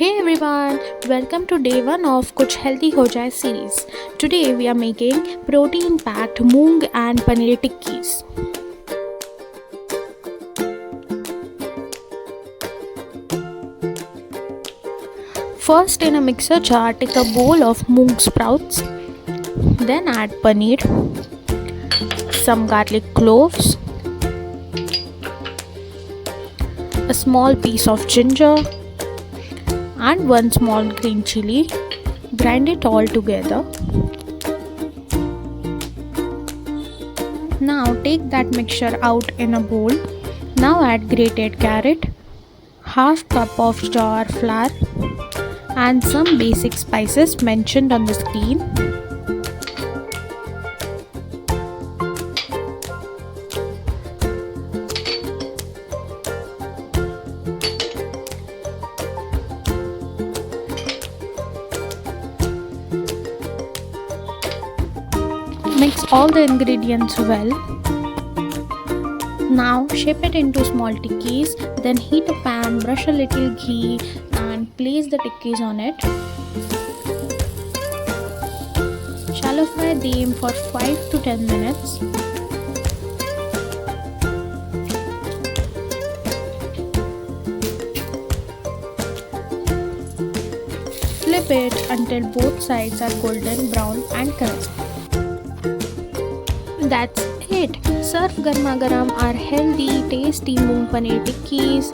Hey everyone, welcome to day 1 of Kuch Healthy Ho Jaye series. Today we are making protein packed moong and paneer tikkis. First, in a mixer jar, take a bowl of moong sprouts, then add paneer, some garlic cloves, a small piece of ginger, and one small green chili. Grind it all together. Now take that mixture out in a bowl. Now add grated carrot, half cup of jar flour, and some basic spices mentioned on the screen. Mix all the ingredients well. Now shape it into small tikkis, then heat a pan, brush a little ghee and place the tikkis on it. Shallow fry them for 5 to 10 minutes. Flip it until both sides are golden brown and crisp. That's it. Serve garma garam our healthy, tasty moong paneer tikkis.